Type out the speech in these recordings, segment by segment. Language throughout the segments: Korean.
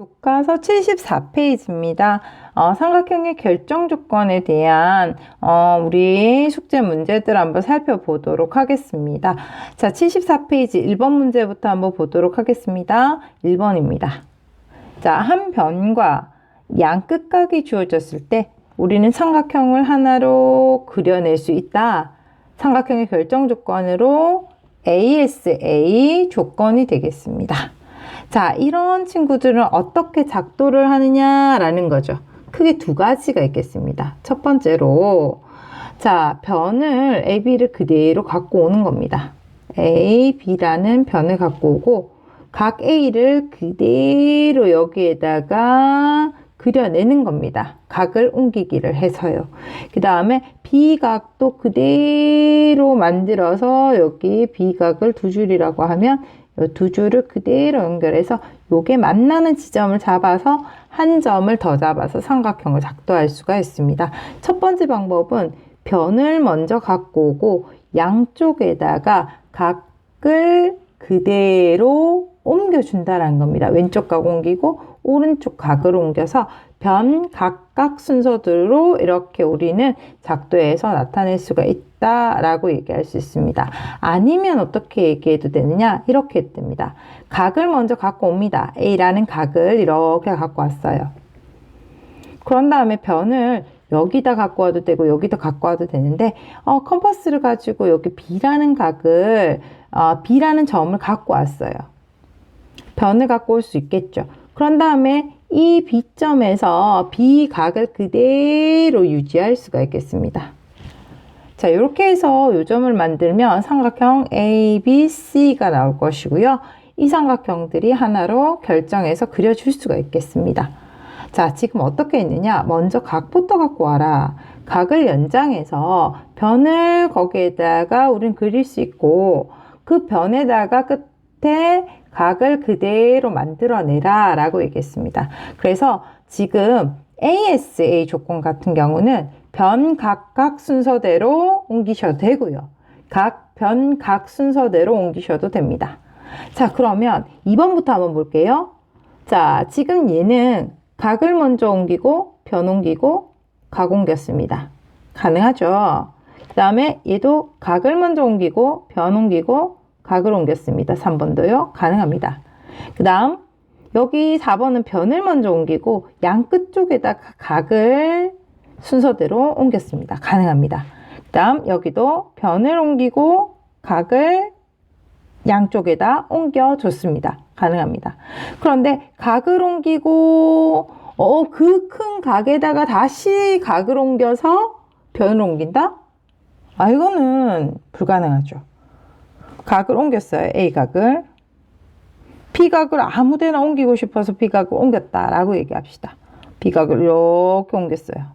교과서 74페이지입니다. 삼각형의 결정 조건에 대한 우리 숙제 문제들 한번 살펴보도록 하겠습니다. 자, 74페이지 1번 문제부터 한번 보도록 하겠습니다. 1번입니다. 자, 한 변과 양 끝각이 주어졌을 때 우리는 삼각형을 하나로 그려낼 수 있다. 삼각형의 결정 조건으로 ASA 조건이 되겠습니다. 자, 이런 친구들은 어떻게 작도를 하느냐라는 거죠. 크게 두 가지가 있겠습니다. 첫 번째로, 자, 변을 AB를 그대로 갖고 오는 겁니다. A, B라는 변을 갖고 오고, 각 A를 그대로 여기에다가 그려내는 겁니다. 각을 옮기기를 해서요. 그 다음에 B각도 그대로 만들어서 여기 B각을 두 줄이라고 하면 이 두 줄을 그대로 연결해서 요게 만나는 지점을 잡아서 한 점을 더 잡아서 삼각형을 작도할 수가 있습니다. 첫 번째 방법은 변을 먼저 갖고 오고 양쪽에다가 각을 그대로 옮겨준다는 겁니다. 왼쪽 각 옮기고 오른쪽 각을 옮겨서 변 각각 순서대로 이렇게 우리는 작도해서 나타낼 수가 있다라고 얘기할 수 있습니다. 아니면 어떻게 얘기해도 되느냐? 이렇게 됩니다. 각을 먼저 갖고 옵니다. A라는 각을 이렇게 갖고 왔어요. 그런 다음에 변을 여기다 갖고 와도 되고 여기다 갖고 와도 되는데 컴퍼스를 가지고 여기 B라는 각을 B라는 점을 갖고 왔어요. 변을 갖고 올 수 있겠죠. 그런 다음에 이 B점에서 B각을 그대로 유지할 수가 있겠습니다. 자, 이렇게 해서 이 점을 만들면 삼각형 ABC가 나올 것이고요. 이 삼각형들이 하나로 결정해서 그려줄 수가 있겠습니다. 자, 지금 어떻게 했느냐? 먼저 각부터 갖고 와라. 각을 연장해서 변을 거기에다가 우린 그릴 수 있고 그 변에다가 끝에 각을 그대로 만들어내라 라고 얘기했습니다. 그래서 지금 ASA 조건 같은 경우는 변 각각 순서대로 옮기셔도 되고요. 변 각 순서대로 옮기셔도 됩니다. 자, 그러면 2번부터 한번 볼게요. 자, 지금 얘는 각을 먼저 옮기고 변 옮기고 각 옮겼습니다. 가능하죠? 그 다음에 얘도 각을 먼저 옮기고 변 옮기고 각을 옮겼습니다. 3번도요. 가능합니다. 그 다음 여기 4번은 변을 먼저 옮기고 양 끝쪽에다가 각을 순서대로 옮겼습니다. 가능합니다. 그 다음 여기도 변을 옮기고 각을 양쪽에다 옮겨줬습니다. 가능합니다. 그런데 각을 옮기고 그 큰 각에다가 다시 각을 옮겨서 변을 옮긴다? 이거는 불가능하죠. 각을 옮겼어요. A각을. B각을 아무데나 옮기고 싶어서 B각을 옮겼다라고 얘기합시다. B각을 이렇게 옮겼어요.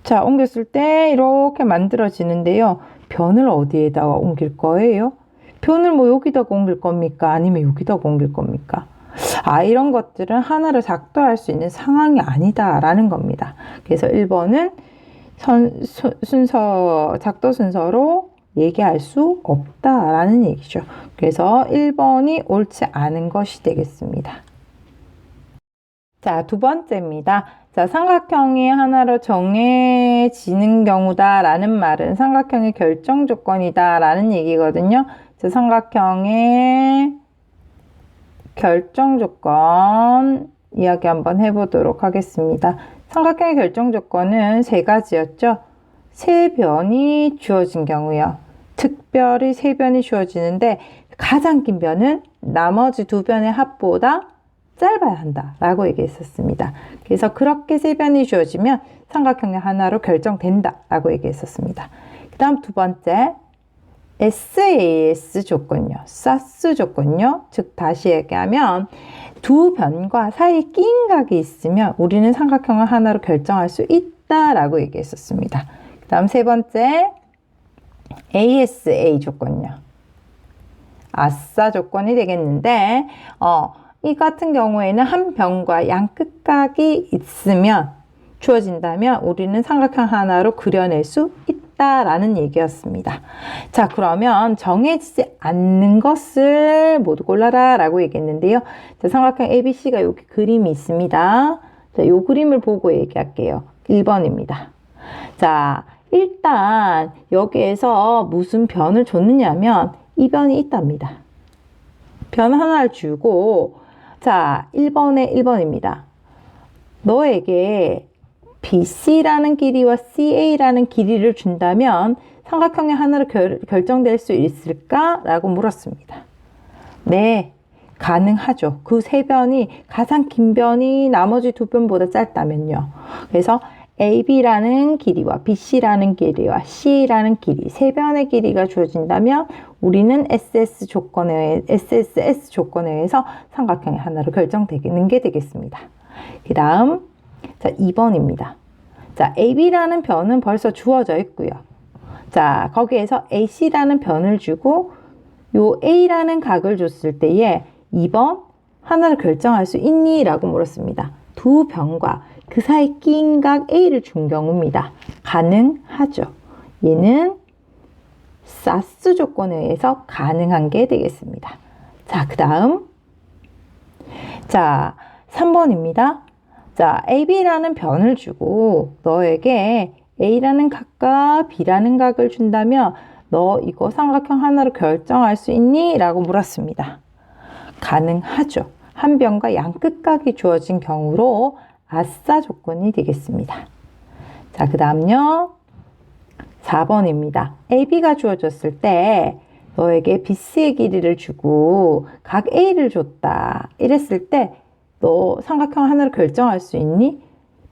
자, 옮겼을 때 이렇게 만들어지는데요. 변을 어디에다가 옮길 거예요? 변을 뭐 여기다가 옮길 겁니까? 아니면 여기다가 옮길 겁니까? 이런 것들은 하나로 작도할 수 있는 상황이 아니다라는 겁니다. 그래서 1번은 작도 순서로 얘기할 수 없다라는 얘기죠. 그래서 1번이 옳지 않은 것이 되겠습니다. 자, 두 번째입니다. 자, 삼각형이 하나로 정해지는 경우다라는 말은 삼각형의 결정 조건이다라는 얘기거든요. 자, 삼각형의 결정 조건 이야기 한번 해보도록 하겠습니다. 삼각형의 결정 조건은 세 가지였죠. 세 변이 주어진 경우요. 특별히 세 변이 주어지는데 가장 긴 변은 나머지 두 변의 합보다 짧아야 한다라고 얘기했었습니다. 그래서 그렇게 세 변이 주어지면 삼각형의 하나로 결정된다라고 얘기했었습니다. 그 다음 두 번째 SAS 조건요. SAS 조건요. 즉 다시 얘기하면 두 변과 사이에 낀 각이 있으면 우리는 삼각형을 하나로 결정할 수 있다라고 얘기했었습니다. 그 다음 세 번째 ASA 조건요. 아싸 조건이 되겠는데 이 같은 경우에는 한 변과 양 끝각이 있으면 주어진다면 우리는 삼각형 하나로 그려낼 수 있다. 있다라는 얘기였습니다. 자, 그러면 정해지지 않는 것을 모두 골라라 라고 얘기했는데요. 자, 삼각형 ABC가 여기 그림이 있습니다. 자, 이 그림을 보고 얘기할게요. 1번입니다. 자, 일단 여기에서 무슨 변을 줬느냐면 이 변이 있답니다. 변 하나를 주고, 자, 1번입니다. 너에게 BC라는 길이와 CA라는 길이를 준다면 삼각형의 하나로 결정될 수 있을까? 라고 물었습니다. 네, 가능하죠. 그 세 변이 가장 긴 변이 나머지 두 변보다 짧다면요. 그래서 AB라는 길이와 BC라는 길이와 CA라는 길이, 세 변의 길이가 주어진다면 우리는 SS 조건에 의해서 삼각형의 하나로 결정되는 게 되겠습니다. 그 다음, 자, 2번입니다. 자, AB라는 변은 벌써 주어져 있고요. 자, 거기에서 AC라는 변을 주고 요 A라는 각을 줬을 때에 2번 하나를 결정할 수 있니? 라고 물었습니다. 두 변과 그 사이 끼인 각 A를 준 경우입니다. 가능하죠. 얘는 사스 조건에 의해서 가능한 게 되겠습니다. 자, 그 다음, 자, 3번입니다. 자, AB라는 변을 주고 너에게 A라는 각과 B라는 각을 준다면 너 이거 삼각형 하나로 결정할 수 있니? 라고 물었습니다. 가능하죠. 한 변과 양 끝각이 주어진 경우로 아싸 조건이 되겠습니다. 자, 그 다음요. 4번입니다. AB가 주어졌을 때 너에게 BC의 길이를 주고 각 A를 줬다. 이랬을 때 너 삼각형 하나를 결정할 수 있니?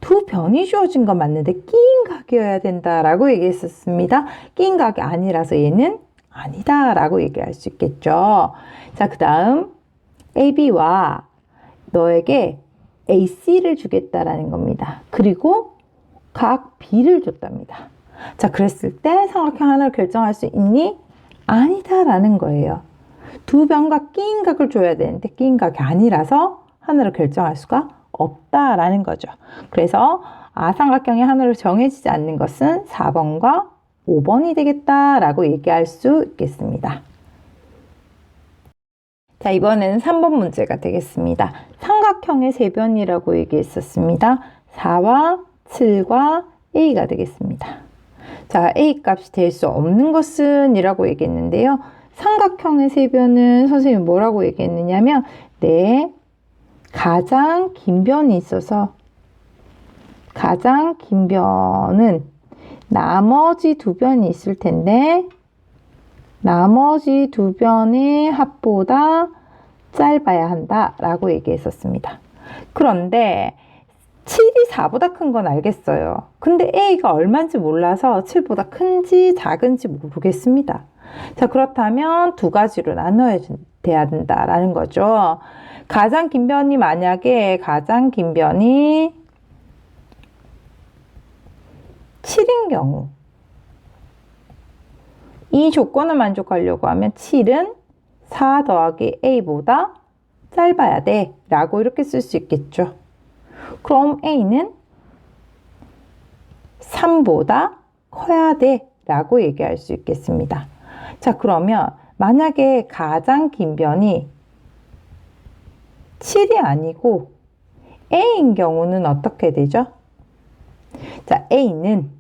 두 변이 주어진 건 맞는데 끼인 각이어야 된다라고 얘기했었습니다. 끼인 각이 아니라서 얘는 아니다라고 얘기할 수 있겠죠. 자, 그 다음 AB와 너에게 AC를 주겠다라는 겁니다. 그리고 각 B를 줬답니다. 자, 그랬을 때 삼각형 하나를 결정할 수 있니? 아니다라는 거예요. 두 변과 끼인 각을 줘야 되는데 끼인 각이 아니라서 하나를 결정할 수가 없다라는 거죠. 그래서 삼각형의 하나로 정해지지 않는 것은 4번과 5번이 되겠다라고 얘기할 수 있겠습니다. 자, 이번에는 3번 문제가 되겠습니다. 삼각형의 세 변이라고 얘기했었습니다. 4와 7과 A가 되겠습니다. 자, A 값이 될 수 없는 것은 이라고 얘기했는데요. 삼각형의 세 변은 선생님이 뭐라고 얘기했느냐면, 네, 가장 긴 변이 있어서 가장 긴 변은 나머지 두 변이 있을 텐데 나머지 두 변의 합보다 짧아야 한다라고 얘기했었습니다. 그런데 7이 4보다 큰 건 알겠어요. 근데 A가 얼마인지 몰라서 7보다 큰지 작은지 모르겠습니다. 자, 그렇다면 두 가지로 나눠야 돼야 된다라는 거죠. 가장 긴 변이 만약에 가장 긴 변이 7인 경우 이 조건을 만족하려고 하면 7은 4 더하기 A보다 짧아야 돼 라고 이렇게 쓸 수 있겠죠. 그럼 A는 3보다 커야 돼 라고 얘기할 수 있겠습니다. 자, 그러면 만약에 가장 긴 변이 7이 아니고 A인 경우는 어떻게 되죠? 자, A는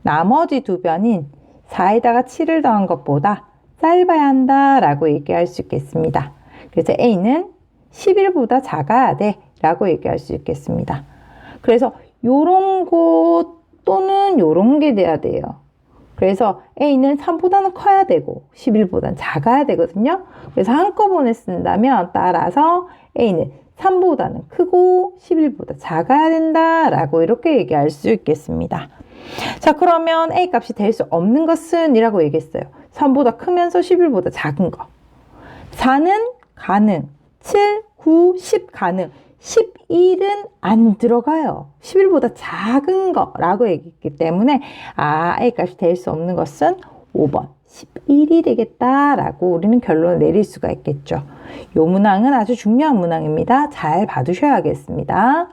나머지 두 변인 4에다가 7을 더한 것보다 짧아야 한다라고 얘기할 수 있겠습니다. 그래서 A는 11보다 작아야 돼 라고 얘기할 수 있겠습니다. 그래서 요런 것 또는 요런 게 돼야 돼요. 그래서 A는 3보다는 커야 되고 11보다는 작아야 되거든요. 그래서 한꺼번에 쓴다면 따라서 A는 3보다는 크고 11보다 작아야 된다라고 이렇게 얘기할 수 있겠습니다. 자, 그러면 A 값이 될 수 없는 것은 이라고 얘기했어요. 3보다 크면서 11보다 작은 거. 4는 가능, 7, 9, 10 가능, 11은 안 들어가요. 11보다 작은 거라고 얘기했기 때문에 A 값이 될 수 없는 것은 5번, 11이 되겠다라고 우리는 결론을 내릴 수가 있겠죠. 이 문항은 아주 중요한 문항입니다. 잘 봐두셔야겠습니다.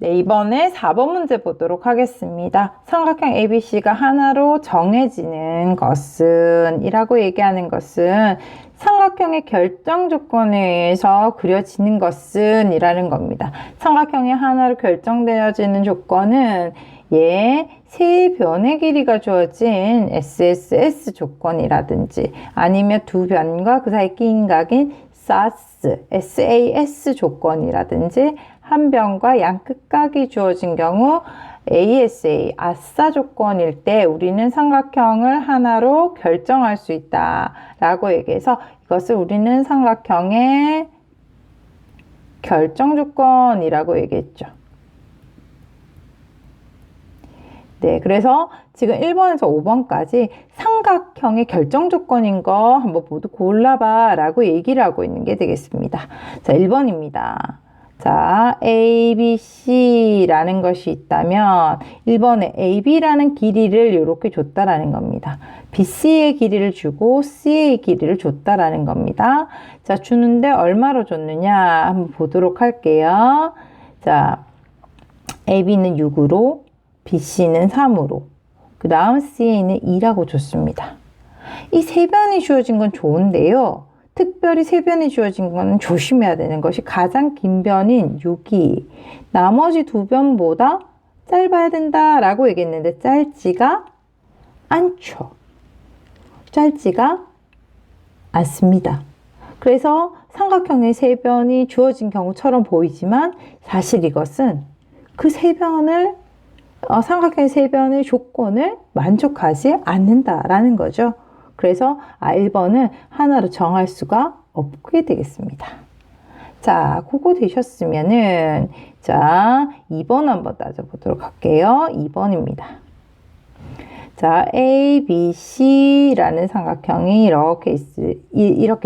네, 이번에 4번 문제 보도록 하겠습니다. 삼각형 ABC가 하나로 정해지는 것은 이라고 얘기하는 것은 삼각형의 결정 조건에 의해서 그려지는 것은 이라는 겁니다. 삼각형이 하나로 결정되어지는 조건은 세 변의 길이가 주어진 SSS 조건이라든지 아니면 두 변과 그 사이 끼인 각인 SAS 조건이라든지 한 변과 양 끝각이 주어진 경우 ASA, 아싸 조건일 때 우리는 삼각형을 하나로 결정할 수 있다 라고 얘기해서 이것을 우리는 삼각형의 결정 조건이라고 얘기했죠. 네, 그래서 지금 1번에서 5번까지 삼각형의 결정 조건인 거 한번 모두 골라봐 라고 얘기를 하고 있는 게 되겠습니다. 자, 1번입니다. 자, A, B, C라는 것이 있다면 1번에 A, B라는 길이를 이렇게 줬다라는 겁니다. B, C의 길이를 주고 C의 길이를 줬다라는 겁니다. 자, 주는데 얼마로 줬느냐 한번 보도록 할게요. 자, A, B는 6으로 BC는 3으로 그 다음 CA는 2라고 줬습니다. 이 세 변이 주어진 건 좋은데요. 특별히 세 변이 주어진 건 조심해야 되는 것이 가장 긴 변인 6이 나머지 두 변보다 짧아야 된다라고 얘기했는데 짧지가 않죠. 짧지가 않습니다. 그래서 삼각형의 세 변이 주어진 경우처럼 보이지만 사실 이것은 그 세 변을 삼각형의 세 변의 조건을 만족하지 않는다라는 거죠. 그래서 1번은 하나로 정할 수가 없게 되겠습니다. 자, 그거 되셨으면은 자, 2번 한번 따져보도록 할게요. 2번입니다. 자, A, B, C라는 삼각형이 이렇게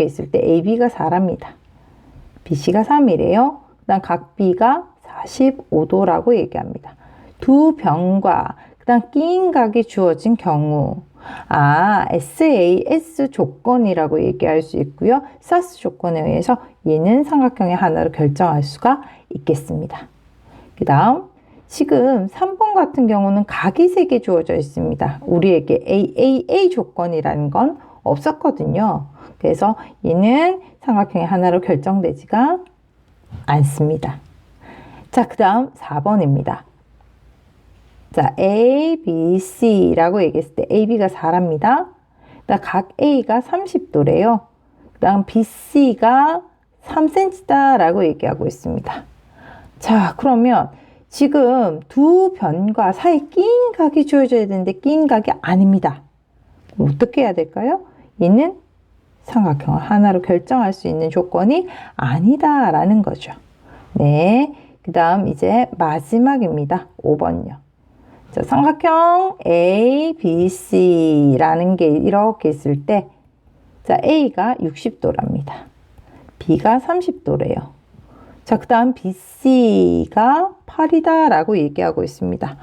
있을 때 AB가 4랍니다. BC가 3이래요. 그 다음 각 B가 45도라고 얘기합니다. 두 변과 그 다음 끼인 각이 주어진 경우 SAS 조건이라고 얘기할 수 있고요. SAS 조건에 의해서 얘는 삼각형의 하나로 결정할 수가 있겠습니다. 그 다음 지금 3번 같은 경우는 각이 3개 주어져 있습니다. 우리에게 AAA 조건이라는 건 없었거든요. 그래서 얘는 삼각형의 하나로 결정되지가 않습니다. 자, 그 다음 4번입니다. 자, A, B, C라고 얘기했을 때 AB가 4랍니다. 각 A가 30도래요. 그 다음 BC가 3cm다 라고 얘기하고 있습니다. 자, 그러면 지금 두 변과 사이 끼인 각이 주어져야 되는데 끼인 각이 아닙니다. 어떻게 해야 될까요? 얘는 삼각형을 하나로 결정할 수 있는 조건이 아니다라는 거죠. 네, 그 다음 이제 마지막입니다. 5번요. 자, 삼각형 A, B, C라는 게 이렇게 있을 때 자, A가 60도랍니다. B가 30도래요. 자, 그 다음 BC가 8이다 라고 얘기하고 있습니다.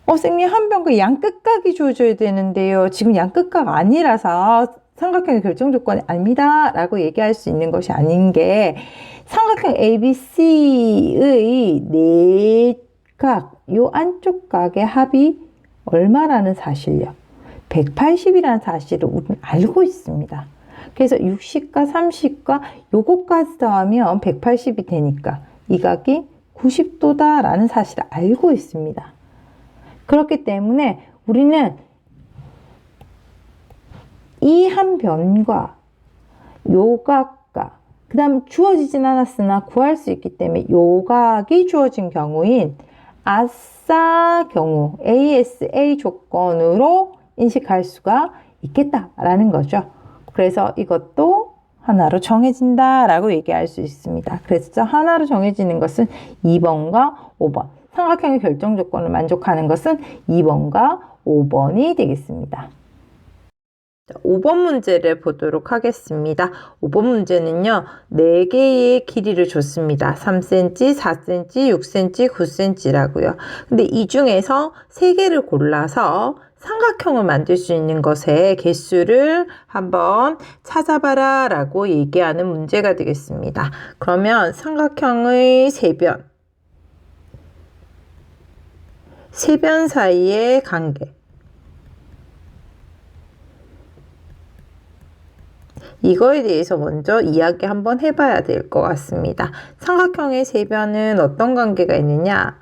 선생님, 한 변과 양 끝각이 주어져야 되는데요. 지금 양 끝각 아니라서 삼각형의 결정 조건이 아닙니다 라고 얘기할 수 있는 것이 아닌 게 삼각형 ABC의 네 각, 요 안쪽 각의 합이 얼마라는 사실요? 180이라는 사실을 우리는 알고 있습니다. 그래서 60과 30과 요거까지 더하면 180이 되니까 이 각이 90도다 라는 사실을 알고 있습니다. 그렇기 때문에 우리는 이 한 변과 요 각과 그 다음 주어지진 않았으나 구할 수 있기 때문에 요 각이 주어진 경우인 아싸 경우 ASA 조건으로 인식할 수가 있겠다라는 거죠. 그래서 이것도 하나로 정해진다 라고 얘기할 수 있습니다. 그래서 하나로 정해지는 것은 2번과 5번. 삼각형의 결정 조건을 만족하는 것은 2번과 5번이 되겠습니다. 5번 문제를 보도록 하겠습니다. 5번 문제는요, 4개의 길이를 줬습니다. 3cm, 4cm, 6cm, 9cm라고요. 근데 이 중에서 3개를 골라서 삼각형을 만들 수 있는 것의 개수를 한번 찾아봐라 라고 얘기하는 문제가 되겠습니다. 그러면 삼각형의 세변, 세 변 사이의 관계. 이거에 대해서 먼저 이야기 한번 해봐야 될 것 같습니다. 삼각형의 세 변은 어떤 관계가 있느냐?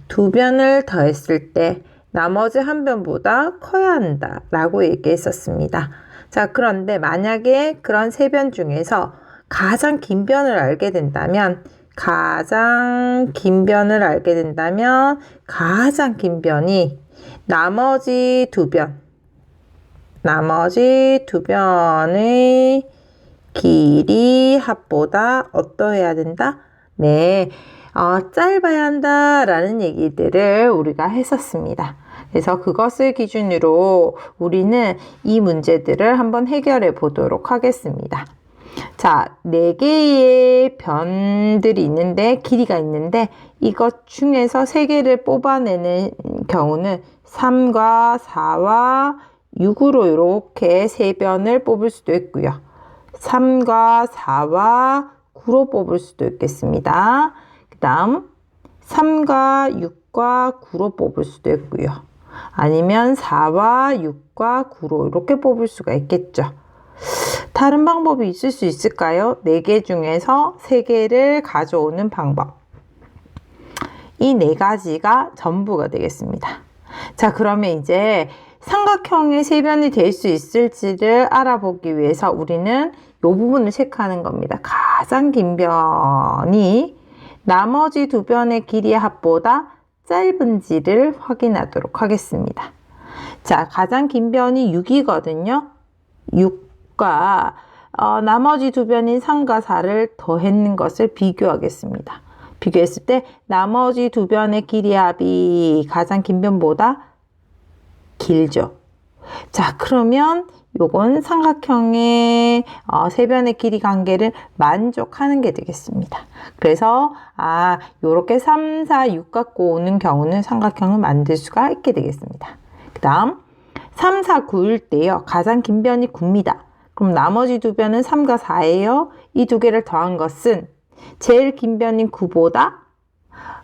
두 변을 더했을 때 나머지 한 변보다 커야 한다 라고 얘기했었습니다. 자, 그런데 만약에 그런 세 변 중에서 가장 긴 변을 알게 된다면 가장 긴 변이 나머지 두 변의 길이 합보다 어떠해야 된다? 네, 짧아야 한다라는 얘기들을 우리가 했었습니다. 그래서 그것을 기준으로 우리는 이 문제들을 한번 해결해 보도록 하겠습니다. 자, 4개의 변들이 있는데, 길이가 있는데, 이것 중에서 3개를 뽑아내는 경우는 3과 4와 6으로 이렇게 3변을 뽑을 수도 있고요. 3과 4와 9로 뽑을 수도 있겠습니다. 그 다음 3과 6과 9로 뽑을 수도 있고요. 아니면 4와 6과 9로 이렇게 뽑을 수가 있겠죠. 다른 방법이 있을 수 있을까요? 4개 중에서 3개를 가져오는 방법. 이 4가지가 전부가 되겠습니다. 자, 그러면 이제 삼각형의 세 변이 될 수 있을지를 알아보기 위해서 우리는 이 부분을 체크하는 겁니다. 가장 긴 변이 나머지 두 변의 길이의 합보다 짧은지를 확인하도록 하겠습니다. 자, 가장 긴 변이 6이거든요. 6과 나머지 두 변인 3과 4를 더했는 것을 비교하겠습니다. 비교했을 때 나머지 두 변의 길이의 합이 가장 긴 변보다 길죠. 자, 그러면 요건 삼각형의 세 변의 길이 관계를 만족하는 게 되겠습니다. 그래서 요렇게 3, 4, 6 갖고 오는 경우는 삼각형을 만들 수가 있게 되겠습니다. 그 다음 3, 4, 9일 때요. 가장 긴 변이 9입니다. 그럼 나머지 두 변은 3과 4예요. 이 두 개를 더한 것은 제일 긴 변인 9보다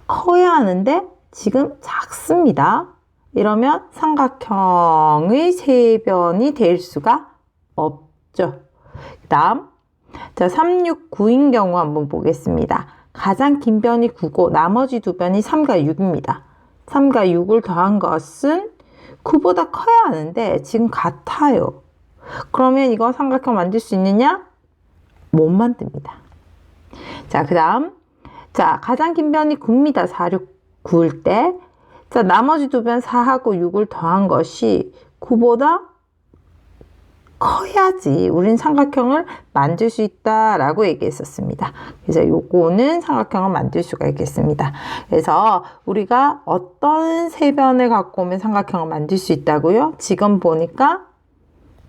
커야 하는데 지금 작습니다. 이러면 삼각형의 세 변이 될 수가 없죠. 그 다음, 자, 3, 6, 9인 경우 한번 보겠습니다. 가장 긴 변이 9고 나머지 두 변이 3과 6입니다. 3과 6을 더한 것은 9보다 커야 하는데 지금 같아요. 그러면 이거 삼각형 만들 수 있느냐? 못 만듭니다. 자, 그 다음, 자, 가장 긴 변이 9입니다. 4, 6, 9일 때. 자, 나머지 두 변 4하고 6을 더한 것이 9보다 커야지 우린 삼각형을 만들 수 있다라고 얘기했었습니다. 그래서 요거는 삼각형을 만들 수가 있겠습니다. 그래서 우리가 어떤 세 변을 갖고 오면 삼각형을 만들 수 있다고요? 지금 보니까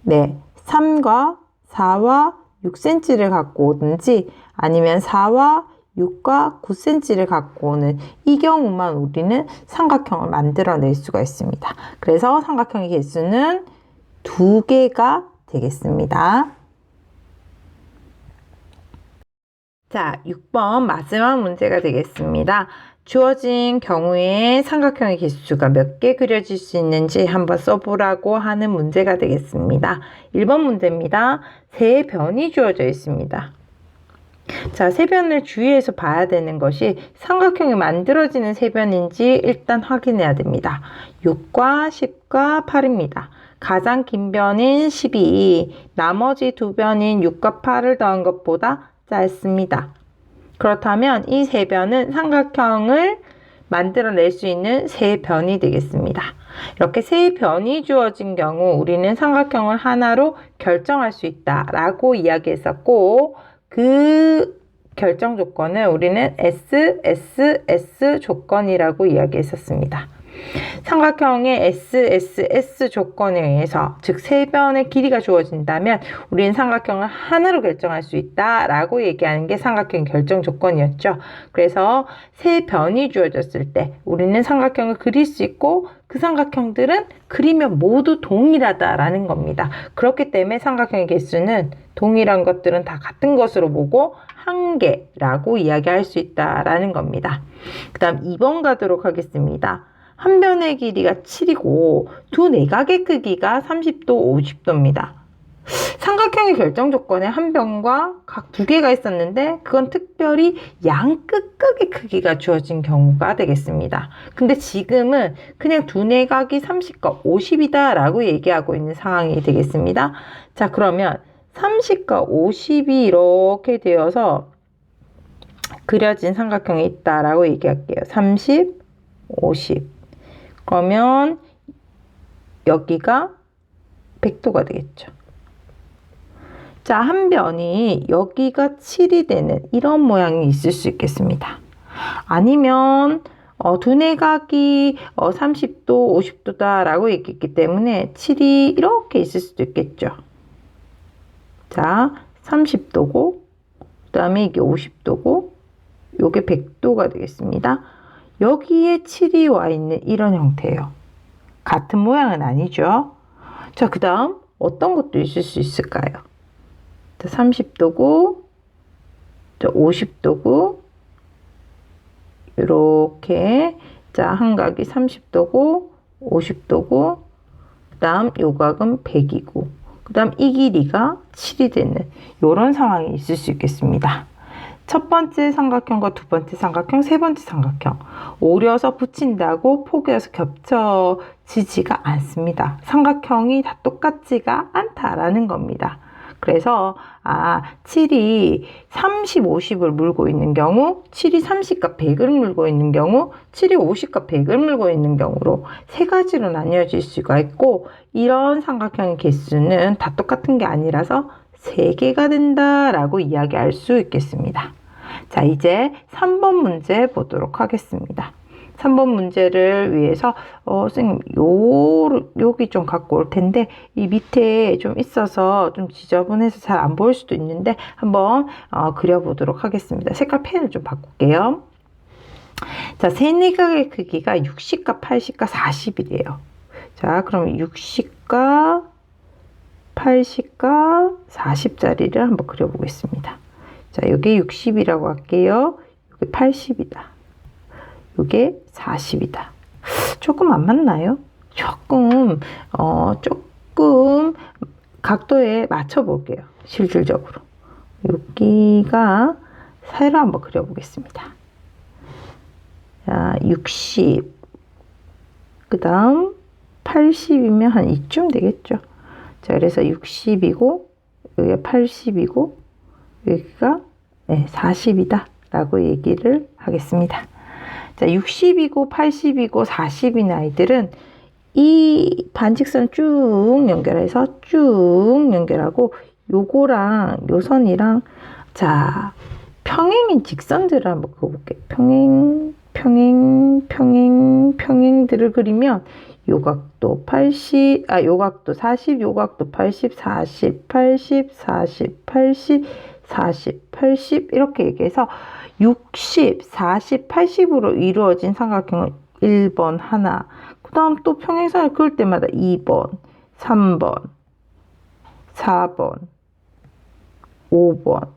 3과 4와 6cm를 갖고 오든지 아니면 4와 6과 9cm를 갖고 오는 이 경우만 우리는 삼각형을 만들어낼 수가 있습니다. 그래서 삼각형의 개수는 2개가 되겠습니다. 자, 6번 마지막 문제가 되겠습니다. 주어진 경우에 삼각형의 개수가 몇 개 그려질 수 있는지 한번 써보라고 하는 문제가 되겠습니다. 1번 문제입니다. 세 변이 주어져 있습니다. 자, 세 변을 주의해서 봐야 되는 것이 삼각형이 만들어지는 세 변인지 일단 확인해야 됩니다. 6과 10과 8입니다. 가장 긴 변인 10이 나머지 두 변인 6과 8을 더한 것보다 짧습니다. 그렇다면 이 세 변은 삼각형을 만들어낼 수 있는 세 변이 되겠습니다. 이렇게 세 변이 주어진 경우 우리는 삼각형을 하나로 결정할 수 있다라고 이야기했었고 그 결정 조건을 우리는 SSS 조건이라고 이야기했었습니다. 삼각형의 SSS 조건에 의해서 즉 세 변의 길이가 주어진다면 우리는 삼각형을 하나로 결정할 수 있다라고 얘기하는 게 삼각형 결정 조건이었죠. 그래서 세 변이 주어졌을 때 우리는 삼각형을 그릴 수 있고 그 삼각형들은 그리면 모두 동일하다라는 겁니다. 그렇기 때문에 삼각형의 개수는 동일한 것들은 다 같은 것으로 보고 한 개라고 이야기할 수 있다라는 겁니다. 그 다음 2번 가도록 하겠습니다. 한 변의 길이가 7이고 두 내각의 크기가 30도, 50도입니다. 삼각형의 결정 조건에 한 변과 각 두 개가 있었는데 그건 특별히 양 끝각의 크기가 주어진 경우가 되겠습니다. 근데 지금은 그냥 두 내각이 30과 50이다 라고 얘기하고 있는 상황이 되겠습니다. 자, 그러면 30과 50이 이렇게 되어서 그려진 삼각형이 있다라고 얘기할게요. 30, 50. 그러면 여기가 100도가 되겠죠. 자, 한 변이 여기가 7이 되는 이런 모양이 있을 수 있겠습니다. 아니면 두 내각이 30도, 50도다 라고 얘기했기 때문에 7이 이렇게 있을 수도 있겠죠. 자, 30도고 그 다음에 이게 50도고 요게 100도가 되겠습니다. 여기에 7이 와 있는 이런 형태예요. 같은 모양은 아니죠. 자, 그 다음 어떤 것도 있을 수 있을까요? 30도고 50도고 이렇게 자, 한 각이 30도고 50도고 그 다음 요 각은 100이고 그 다음 이 길이가 7이 되는 이런 상황이 있을 수 있겠습니다. 첫 번째 삼각형과 두 번째 삼각형, 세 번째 삼각형 오려서 붙인다고 포개어서 겹쳐지지가 않습니다. 삼각형이 다 똑같지가 않다라는 겁니다. 그래서 7이 30, 50을 물고 있는 경우, 7이 30과 100을 물고 있는 경우, 7이 50과 100을 물고 있는 경우로 세 가지로 나뉘어질 수가 있고 이런 삼각형의 개수는 다 똑같은 게 아니라서 3개가 된다라고 이야기할 수 있겠습니다. 자, 이제 3번 문제 보도록 하겠습니다. 3번 문제를 위해서 선생님 여기 좀 갖고 올 텐데 이 밑에 좀 있어서 좀 지저분해서 잘 안 보일 수도 있는데 한번 그려보도록 하겠습니다. 색깔 펜을 좀 바꿀게요. 자, 세 내각의 크기가 60과 80과 40이래요. 자, 그럼 60과 80과 40짜리를 한번 그려보겠습니다. 자, 이게 60이라고 할게요. 이게 80이다. 이게 40이다. 조금 안 맞나요? 조금 각도에 맞춰 볼게요. 실질적으로. 여기가 세로 한번 그려 보겠습니다. 자, 60. 그다음 80이면 한 이쯤 되겠죠. 자, 그래서 60이고 여기가 80이고 여기가 40이다 라고 얘기를 하겠습니다. 자, 60이고 80이고 40인 아이들은 이 반직선 쭉 연결해서 쭉 연결하고 요거랑 요 선이랑 자, 평행인 직선들을 한번 그어볼게요. 평행들을 그리면 요 각도 80, 요 각도 40, 요 각도 80, 40, 80, 40, 80, 40, 80 이렇게 얘기해서 60, 40, 80으로 이루어진 삼각형은 1번 하나, 그 다음 또 평행선을 그을 때마다 2번, 3번, 4번, 5번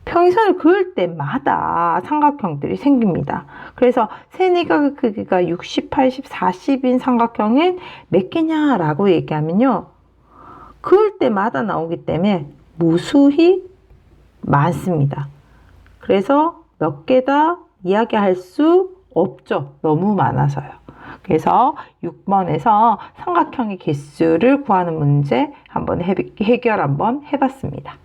평행선을 그을 때마다 삼각형들이 생깁니다. 그래서 세 내각의 크기가 60, 80, 40인 삼각형은 몇 개냐라고 얘기하면요. 그을 때마다 나오기 때문에 무수히 많습니다. 그래서 몇 개다 이야기할 수 없죠. 너무 많아서요. 그래서 6번에서 삼각형의 개수를 구하는 문제 해결 한번 해봤습니다.